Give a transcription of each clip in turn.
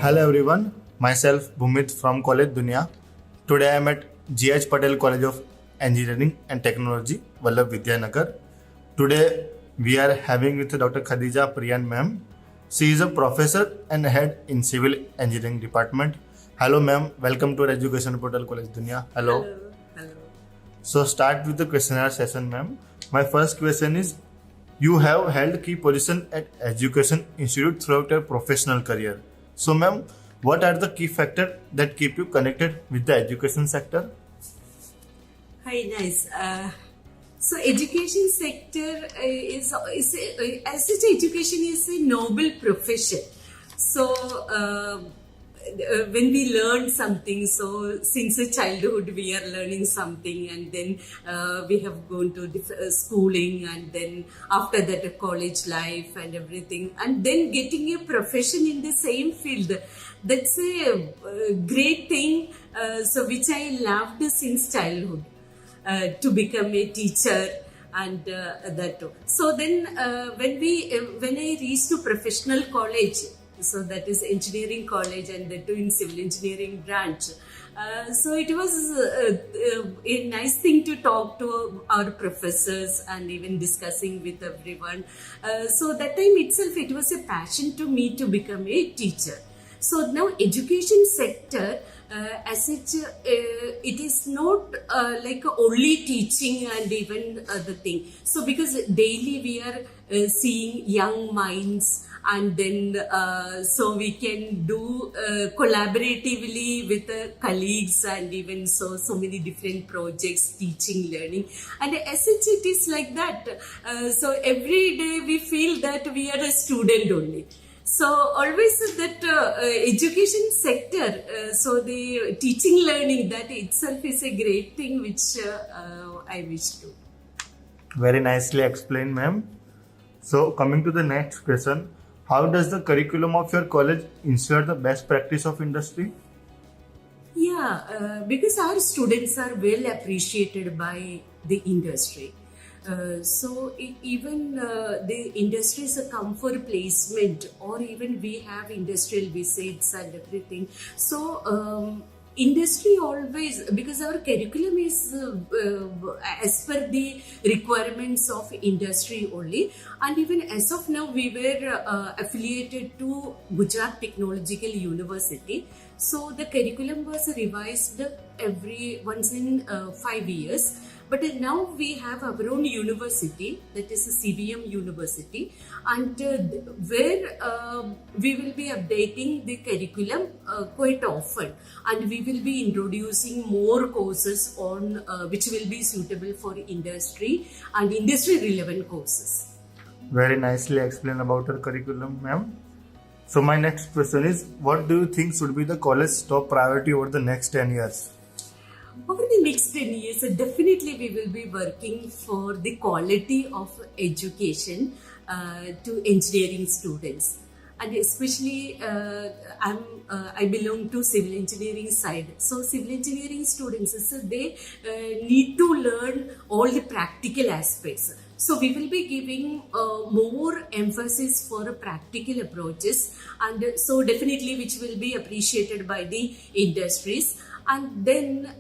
Hello everyone, myself Bhumit from College Dunya. Today I am at GH Patel College of Engineering and Technology, Vallabh Vidyanagar. Today we are having with Dr. Khadija Priyan ma'am. She is a professor and head in Civil Engineering Department. Hello ma'am, welcome to our Education Portal College Dunya. Hello. Hello. So start with the questionnaire session ma'am. My first question is, you have held key position at Education Institute throughout your professional career. So ma'am, what are the key factors that keep you connected with the education sector? Hi, nice. So education sector as such, education is a noble profession. So when we learn something, so since a childhood we are learning something, and then we have gone to schooling, and then after that a college life and everything, and then getting a profession in the same field. That's a great thing. So which I loved since childhood. To become a teacher and that too. So then when I reached to professional college, so that is engineering college and that too in civil engineering branch. So it was a nice thing to talk to our professors and even discussing with everyone. So that time itself it was a passion to me to become a teacher. So now education sector as such, it is not like only teaching and even the thing. So because daily we are seeing young minds, and then so we can do collaboratively with colleagues, and even so many different projects, teaching, learning, and as such it is like that. So every day we feel that we are a student only. So always that education sector, so the teaching learning, that itself is a great thing which I wish to. Very nicely explained ma'am. So coming to the next question, how does the curriculum of your college ensure the best practice of industry? Yeah, because our students are well appreciated by the industry. So even the industries come for placement, or even we have industrial visits and everything. So industry always, because our curriculum is as per the requirements of industry only, and even as of now we were affiliated to Gujarat Technological University. So the curriculum was revised every once in 5 years. But now we have our own university, that is a CVM University, and where we will be updating the curriculum quite often, and we will be introducing more courses on which will be suitable for industry and industry relevant courses. Very nicely explained about your curriculum ma'am. So my next question is, what do you think should be the college's top priority over the next 10 years? Over the next 10 years, definitely we will be working for the quality of education to engineering students. And especially, I belong to civil engineering side. So civil engineering students, so they need to learn all the practical aspects. So we will be giving more emphasis for practical approaches, and so definitely which will be appreciated by the industries. And then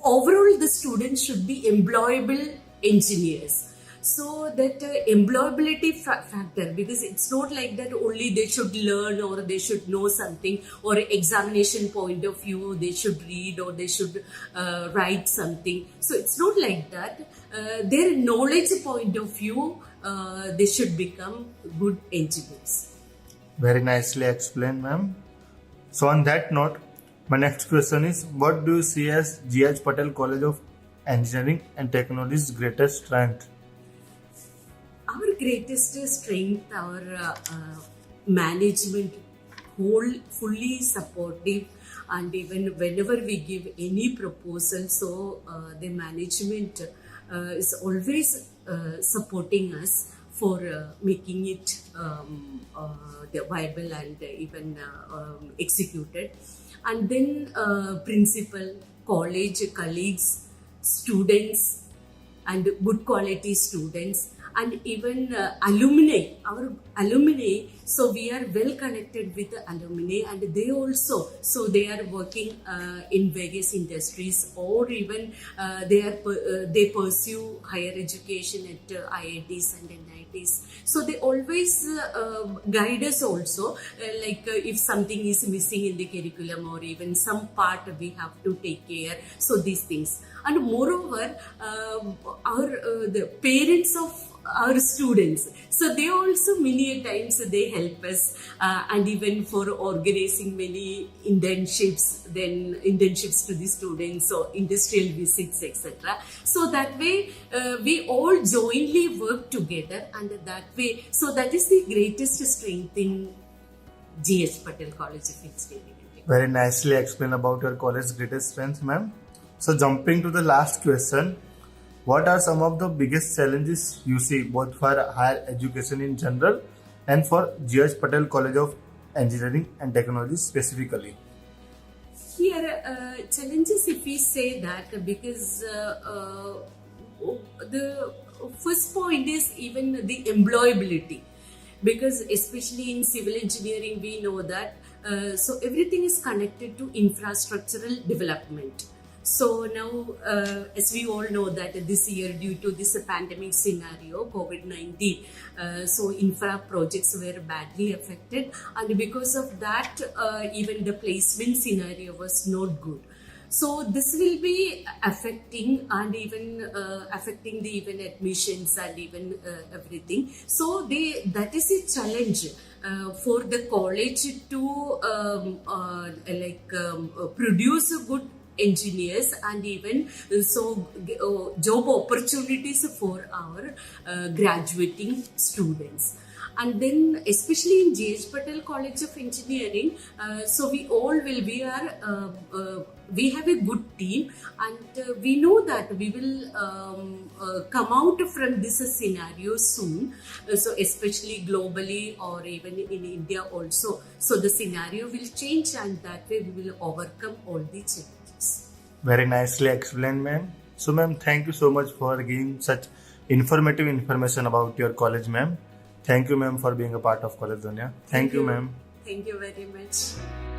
overall the students should be employable engineers. So that employability factor, because it's not like that only they should learn or they should know something, or examination point of view they should read or they should write something. So it's not like that. Their knowledge point of view, they should become good engineers. Very nicely explained ma'am. So on that note, my next question is, what do you see as GH Patel College of Engineering and Technology's greatest strength? Our greatest strength, our management, fully supportive, and even whenever we give any proposal, so the management is always supporting us for making it viable and even executed. And then principal, college, colleagues, students, and good quality students, and even alumni, our alumni. So we are well connected with the alumni, and they also, so they are working in various industries, or even they pursue higher education at IITs and NITs. So they always guide us also, if something is missing in the curriculum, or even some part we have to take care. So these things, and moreover, the parents of our students, so they also many a times they help us, and even for organizing many internships to the students, or industrial visits, etc. So that way we all jointly work together, and that way, so that is the greatest strength in GH Patel College of Engineering. Very nicely explained about your college's greatest strengths, ma'am. So jumping to the last question, what are some of the biggest challenges you see both for higher education in general and for GH Patel College of Engineering and Technology specifically? Here, challenges, if we say that, because the first point is even the employability, because especially in civil engineering we know that so everything is connected to infrastructural development. So now, as we all know that this year, due to this pandemic scenario, COVID-19, so infra projects were badly affected, and because of that, even the placement scenario was not good. So this will be affecting, and even affecting the even admissions and even everything. So that is a challenge for the college to produce good engineers, and even so job opportunities for our graduating students. And then especially in GH Patel College of Engineering, so we have a good team, and we know that we will come out from this scenario soon, so especially globally or even in India also. So the scenario will change, and that way we will overcome all the challenges. Very nicely explained, ma'am. So ma'am, thank you so much for giving such informative information about your college, ma'am. Thank you, ma'am, for being a part of College Dunya. Thank you, ma'am. Thank you very much.